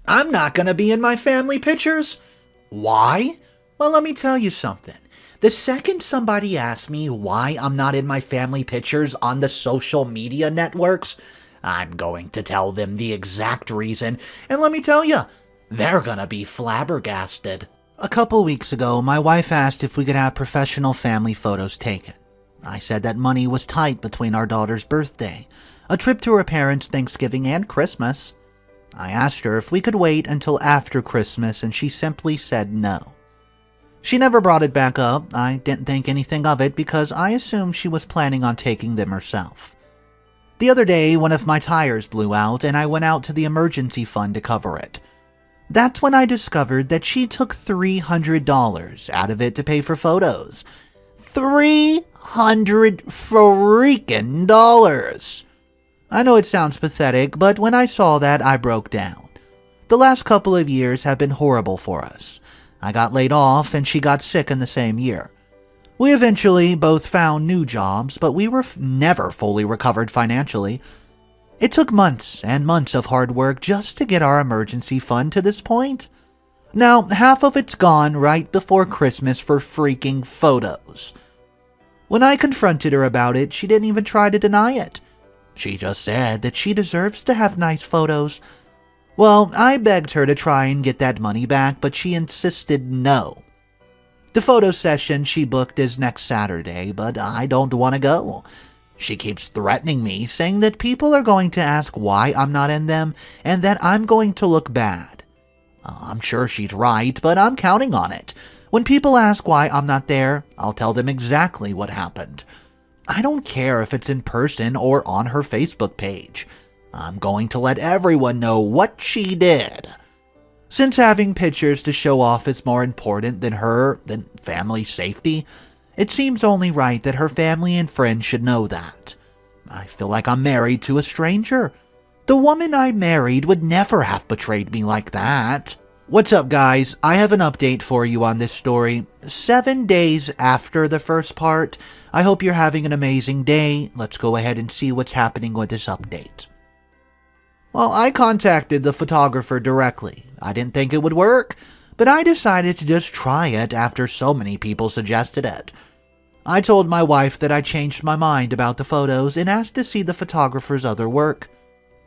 I'm not gonna be in my family pictures. Why? Well, let me tell you something. The second somebody asks me why I'm not in my family pictures on the social media networks, I'm going to tell them the exact reason, and let me tell you, they're gonna be flabbergasted. A couple weeks ago, my wife asked if we could have professional family photos taken. I said that money was tight between our daughter's birthday, a trip to her parents' Thanksgiving, and Christmas. I asked her if we could wait until after Christmas, and she simply said no. She never brought it back up. I didn't think anything of it because I assumed she was planning on taking them herself. The other day, one of my tires blew out, and I went out to the emergency fund to cover it. That's when I discovered that she took $300 out of it to pay for photos. $300 freaking dollars! I know it sounds pathetic, but when I saw that, I broke down. The last couple of years have been horrible for us. I got laid off and she got sick in the same year. We eventually both found new jobs, but we were never fully recovered financially. It took months and months of hard work just to get our emergency fund to this point. Now, half of it's gone right before Christmas for freaking photos. When I confronted her about it, she didn't even try to deny it. She just said that she deserves to have nice photos. Well, I begged her to try and get that money back, but she insisted no. The photo session she booked is next Saturday, but I don't want to go. She keeps threatening me, saying that people are going to ask why I'm not in them, and that I'm going to look bad. I'm sure she's right, but I'm counting on it. When people ask why I'm not there, I'll tell them exactly what happened. I don't care if it's in person or on her Facebook page. I'm going to let everyone know what she did. Since having pictures to show off is more important than family safety, it seems only right that her family and friends should know that. I feel like I'm married to a stranger. The woman I married would never have betrayed me like that. What's up, guys? I have an update for you on this story. 7 days after the first part. I hope you're having an amazing day. Let's go ahead and see what's happening with this update. Well, I contacted the photographer directly. I didn't think it would work, but I decided to just try it after so many people suggested it. I told my wife that I changed my mind about the photos and asked to see the photographer's other work.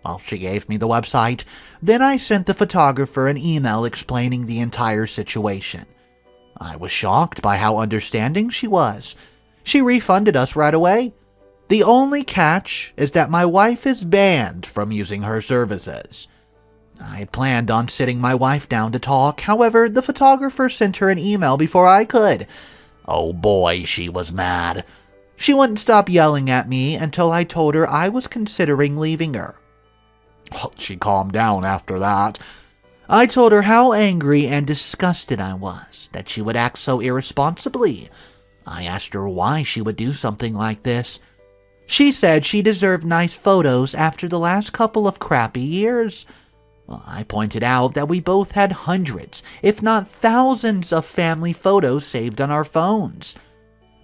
Well, she gave me the website. Then I sent the photographer an email explaining the entire situation. I was shocked by how understanding she was. She refunded us right away. The only catch is that my wife is banned from using her services. I had planned on sitting my wife down to talk, however, the photographer sent her an email before I could. Oh boy, she was mad. She wouldn't stop yelling at me until I told her I was considering leaving her. Well, she calmed down after that. I told her how angry and disgusted I was that she would act so irresponsibly. I asked her why she would do something like this. She said she deserved nice photos after the last couple of crappy years. Well, I pointed out that we both had hundreds, if not thousands, of family photos saved on our phones.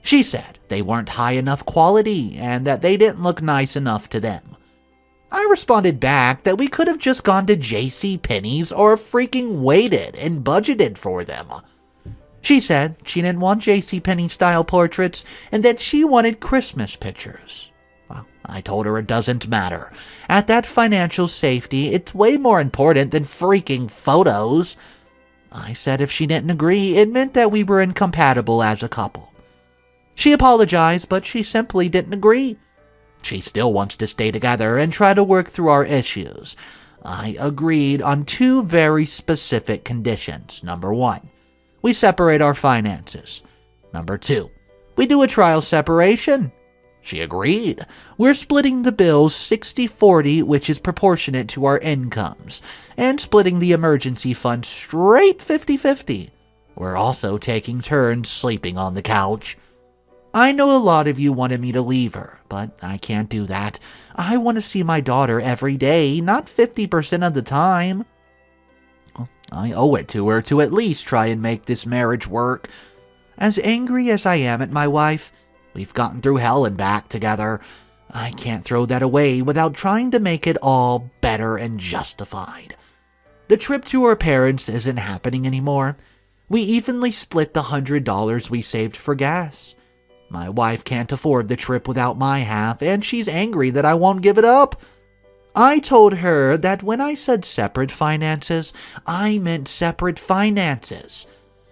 She said they weren't high enough quality and that they didn't look nice enough to them. I responded back that we could have just gone to JCPenney's or freaking waited and budgeted for them. She said she didn't want JCPenney style portraits and that she wanted Christmas pictures. Well, I told her it doesn't matter. At that financial safety, it's way more important than freaking photos. I said if she didn't agree, it meant that we were incompatible as a couple. She apologized, but she simply didn't agree. She still wants to stay together and try to work through our issues. I agreed on 2 very specific conditions. Number 1, we separate our finances. Number 2, we do a trial separation. She agreed. We're splitting the bills 60-40, which is proportionate to our incomes, and splitting the emergency fund straight 50-50. We're also taking turns sleeping on the couch. I know a lot of you wanted me to leave her, but I can't do that. I want to see my daughter every day, not 50% of the time. I owe it to her to at least try and make this marriage work. As angry as I am at my wife, we've gotten through hell and back together. I can't throw that away without trying to make it all better and justified. The trip to her parents isn't happening anymore. We evenly split the $100 we saved for gas. My wife can't afford the trip without my half, and she's angry that I won't give it up. I told her that when I said separate finances, I meant separate finances.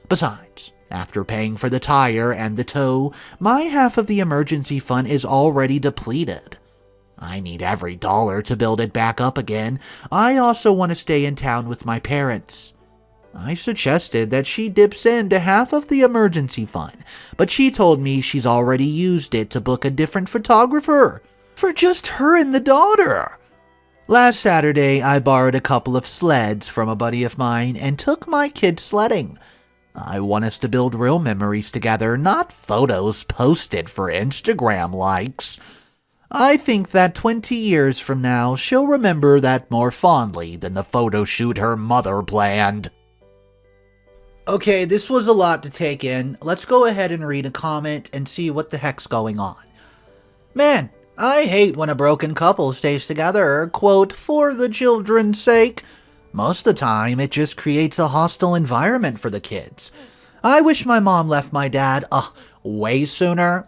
Besides, after paying for the tire and the tow, my half of the emergency fund is already depleted. I need every dollar to build it back up again. I also want to stay in town with my parents. I suggested that she dips into half of the emergency fund, but she told me she's already used it to book a different photographer for just her and the daughter. Last Saturday, I borrowed a couple of sleds from a buddy of mine and took my kids sledding. I want us to build real memories together, not photos posted for Instagram likes. I think that 20 years from now, she'll remember that more fondly than the photo shoot her mother planned. Okay, this was a lot to take in. Let's go ahead and read a comment and see what the heck's going on. Man, I hate when a broken couple stays together, quote, for the children's sake. Most of the time, it just creates a hostile environment for the kids. I wish my mom left my dad, way sooner.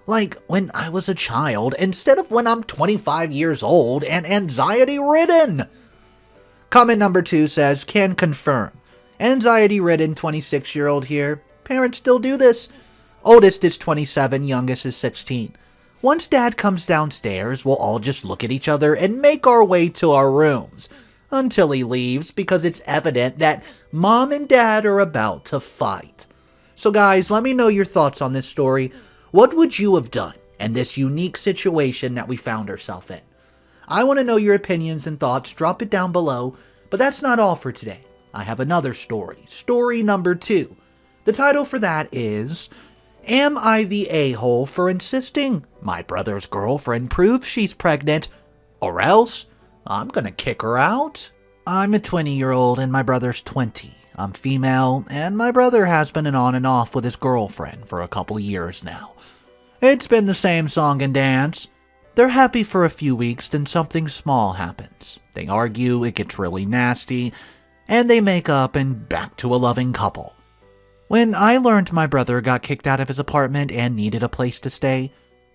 Like when I was a child, instead of when I'm 25 years old and anxiety-ridden. Comment number 2 says, can confirm. Anxiety-ridden 26-year-old here. Parents still do this. Oldest is 27, youngest is 16. Once Dad comes downstairs, we'll all just look at each other and make our way to our rooms until he leaves because it's evident that Mom and Dad are about to fight. So guys, let me know your thoughts on this story. What would you have done in this unique situation that we found ourselves in? I want to know your opinions and thoughts. Drop it down below. But that's not all for today. I have another story. Story number 2. The title for that is, Am I the a-hole for insisting my brother's girlfriend proves she's pregnant, or else I'm gonna kick her out? I'm a 20-year-old and my brother's 20. I'm female, and my brother has been on and off with his girlfriend for a couple years now. It's been the same song and dance. They're happy for a few weeks, then something small happens. They argue, it gets really nasty, and they make up and back to a loving couple. When I learned my brother got kicked out of his apartment and needed a place to stay,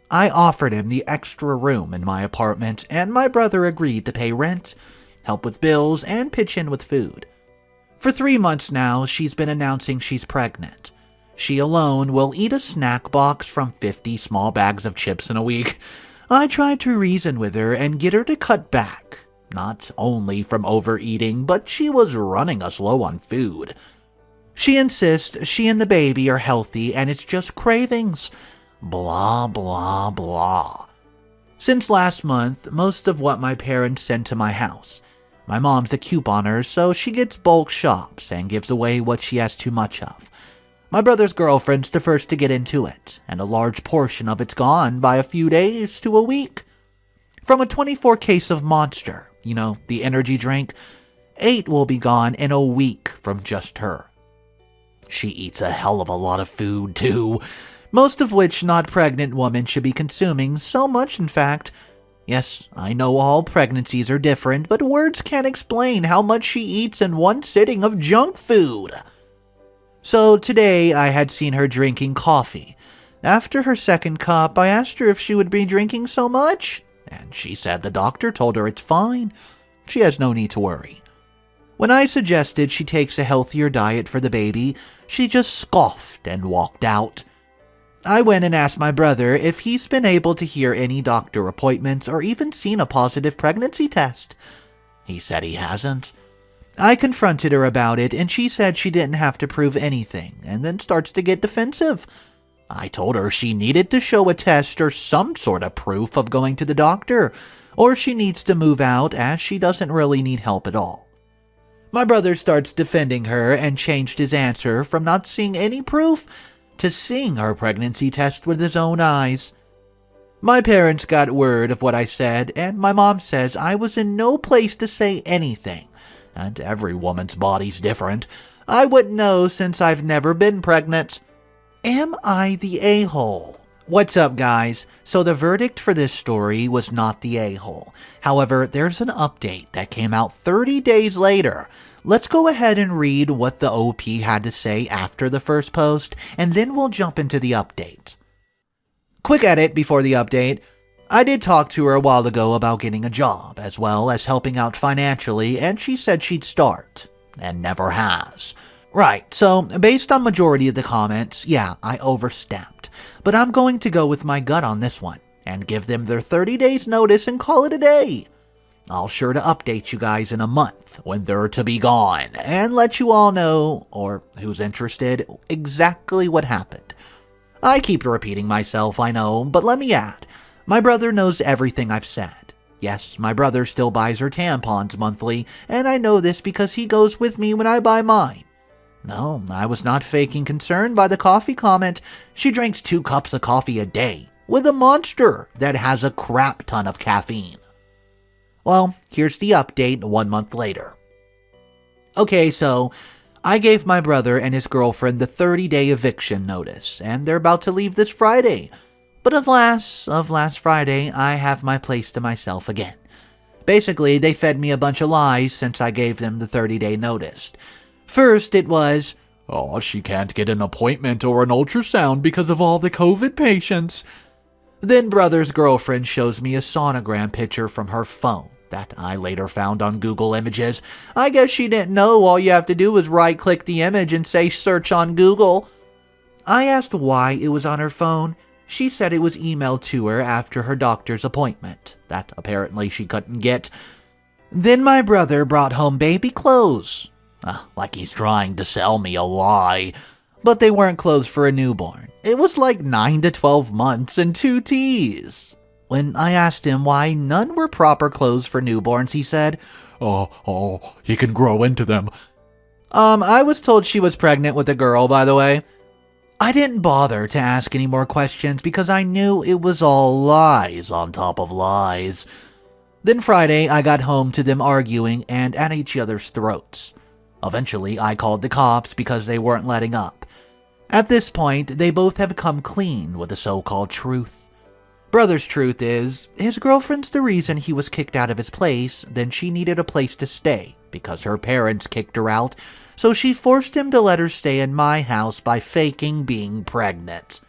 I offered him the extra room in my apartment, and my brother agreed to pay rent, help with bills, and pitch in with food. For 3 months now, she's been announcing she's pregnant. She alone will eat a snack box from 50 small bags of chips in a week. I tried to reason with her and get her to cut back. Not only from overeating, but she was running us low on food. She insists she and the baby are healthy and it's just cravings. Blah, blah, blah. Since last month, most of what my parents send to my house. My mom's a couponer, so she gets bulk shops and gives away what she has too much of. My brother's girlfriend's the first to get into it, and a large portion of it's gone by a few days to a week. From a 24 case of Monster, the energy drink, 8 will be gone in a week from just her. She eats a hell of a lot of food, too, most of which not pregnant women should be consuming, so much in fact. Yes, I know all pregnancies are different, but words can't explain how much she eats in one sitting of junk food. So today I had seen her drinking coffee. After her second cup, I asked her if she would be drinking so much, and she said the doctor told her it's fine. She has no need to worry. When I suggested she takes a healthier diet for the baby, she just scoffed and walked out. I went and asked my brother if he's been able to hear any doctor appointments or even seen a positive pregnancy test. He said he hasn't. I confronted her about it, and she said she didn't have to prove anything, and then starts to get defensive. I told her she needed to show a test or some sort of proof of going to the doctor, or she needs to move out as she doesn't really need help at all. My brother starts defending her and changed his answer from not seeing any proof to seeing her pregnancy test with his own eyes. My parents got word of what I said, and my mom says I was in no place to say anything, and every woman's body's different. I wouldn't know since I've never been pregnant. Am I the a-hole? What's up, guys? So the verdict for this story was not the a-hole. However, there's an update that came out 30 days later. Let's go ahead and read what the OP had to say after the first post, and then we'll jump into the update. Quick edit before the update. I did talk to her a while ago about getting a job, as well as helping out financially, and she said she'd start. And never has. Right, so based on majority of the comments, yeah, I overstepped. But I'm going to go with my gut on this one, and give them their 30 days notice and call it a day. I'll sure to update you guys in a month when they're to be gone, and let you all know, or who's interested, exactly what happened. I keep repeating myself, I know, but let me add, my brother knows everything I've said. Yes, my brother still buys her tampons monthly, and I know this because he goes with me when I buy mine. No, I was not faking concern by the coffee comment. She drinks 2 cups of coffee a day, with a monster that has a crap ton of caffeine. Well, here's the update 1 month later. Okay, so I gave my brother and his girlfriend the 30-day eviction notice, and they're about to leave this Friday. But alas, of last Friday, I have my place to myself again. Basically, they fed me a bunch of lies since I gave them the 30-day notice. First, it was, "Oh, she can't get an appointment or an ultrasound because of all the COVID patients." Then brother's girlfriend shows me a sonogram picture from her phone that I later found on Google Images. I guess she didn't know all you have to do is right-click the image and say search on Google. I asked why it was on her phone. She said it was emailed to her after her doctor's appointment, that apparently she couldn't get. Then my brother brought home baby clothes. Like he's trying to sell me a lie. But they weren't clothes for a newborn. It was like 9 to 12 months and 2 T's. When I asked him why none were proper clothes for newborns, he said, Oh, he can grow into them. I was told she was pregnant with a girl, by the way. I didn't bother to ask any more questions because I knew it was all lies on top of lies. Then Friday, I got home to them arguing and at each other's throats. Eventually, I called the cops because they weren't letting up. At this point, they both have come clean with the so-called truth. Brother's truth is, his girlfriend's the reason he was kicked out of his place, then she needed a place to stay because her parents kicked her out, so she forced him to let her stay in my house by faking being pregnant.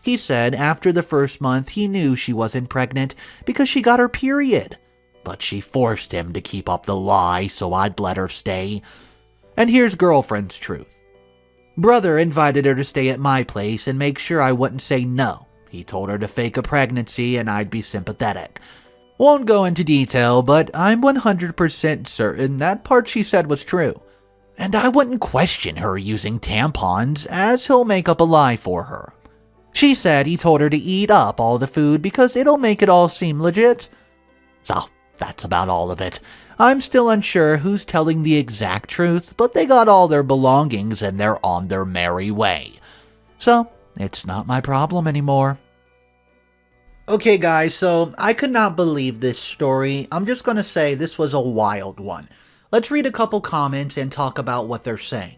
He said after the first month he knew she wasn't pregnant because she got her period. But she forced him to keep up the lie so I'd let her stay. And here's girlfriend's truth. Brother invited her to stay at my place and make sure I wouldn't say no. He told her to fake a pregnancy and I'd be sympathetic. Won't go into detail, but I'm 100% certain that part she said was true. And I wouldn't question her using tampons, as he'll make up a lie for her. She said he told her to eat up all the food because it'll make it all seem legit. So, that's about all of it. I'm still unsure who's telling the exact truth, but they got all their belongings and they're on their merry way. So, it's not my problem anymore. Okay guys, so I could not believe this story. I'm just gonna say this was a wild one. Let's read a couple comments and talk about what they're saying.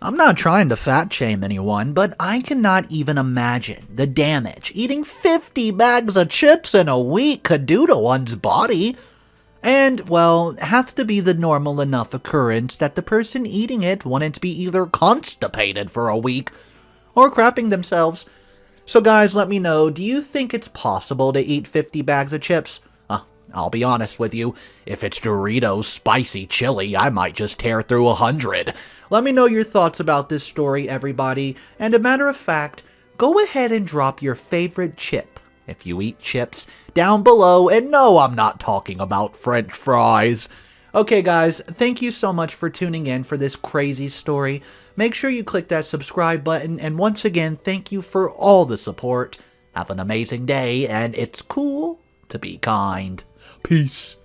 I'm not trying to fat shame anyone, but I cannot even imagine the damage eating 50 bags of chips in a week could do to one's body. And, well, have to be the normal enough occurrence that the person eating it wouldn't be either constipated for a week or crapping themselves. So guys, let me know, do you think it's possible to eat 50 bags of chips? I'll be honest with you, if it's Doritos spicy chili, I might just tear through 100. Let me know your thoughts about this story, everybody. And a matter of fact, go ahead and drop your favorite chip, if you eat chips, down below. And no, I'm not talking about French fries. Okay guys, thank you so much for tuning in for this crazy story. Make sure you click that subscribe button, and once again, thank you for all the support. Have an amazing day, and it's cool to be kind. Peace.